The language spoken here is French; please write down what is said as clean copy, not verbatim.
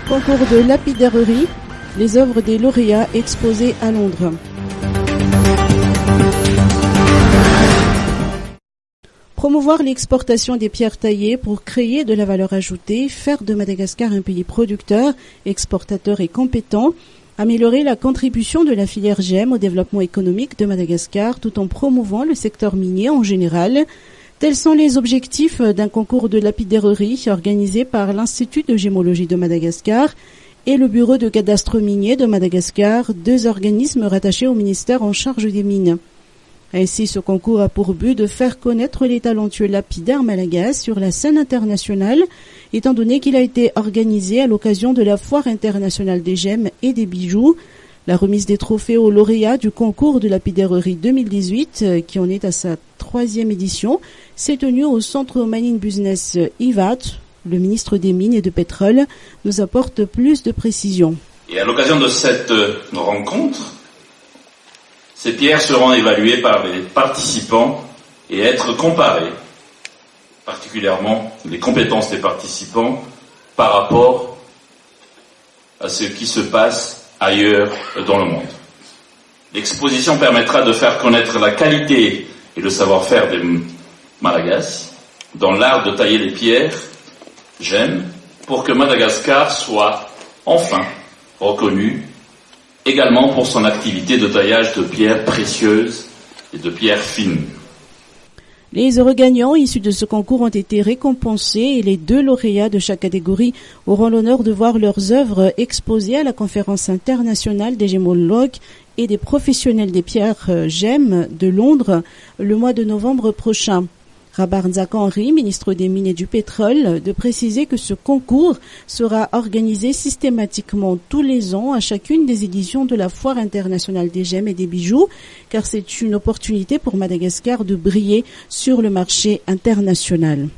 Concours de lapidarerie, les œuvres des lauréats exposées à Londres. Promouvoir l'exportation des pierres taillées pour créer de la valeur ajoutée, faire de Madagascar un pays producteur, exportateur et compétent, améliorer la contribution de la filière GEM au développement économique de Madagascar tout en promouvant le secteur minier en général. Tels sont les objectifs d'un concours de lapidarerie organisé par l'Institut de gémologie de Madagascar et le Bureau de cadastre minier de Madagascar, deux organismes rattachés au ministère en charge des mines. Ainsi, ce concours a pour but de faire connaître les talentueux lapidaires malagasy sur la scène internationale, étant donné qu'il a été organisé à l'occasion de la Foire internationale des gemmes et des bijoux. La remise des trophées aux lauréats du concours de lapidarerie 2018, qui en est à sa 3e édition, s'est tenue au Centre Mining Business IVAT. Le ministre des Mines et de Pétrole nous apporte plus de précisions. Et à l'occasion de cette rencontre, ces pierres seront évaluées par les participants et être comparées, particulièrement les compétences des participants, par rapport à ce qui se passe ailleurs dans le monde. L'exposition permettra de faire connaître la qualité et le savoir-faire des Malagasy dans l'art de tailler les pierres GEM pour que Madagascar soit enfin reconnu également pour son activité de taillage de pierres précieuses et de pierres fines. Les heureux gagnants issus de ce concours ont été récompensés et les 2 lauréats de chaque catégorie auront l'honneur de voir leurs œuvres exposées à la conférence internationale des gémologues et des professionnels des pierres GEM de Londres le mois de novembre prochain. Rabarnzak Henry, ministre des Mines et du Pétrole, de préciser que ce concours sera organisé systématiquement tous les ans à chacune des éditions de la Foire internationale des gemmes et des bijoux, car c'est une opportunité pour Madagascar de briller sur le marché international.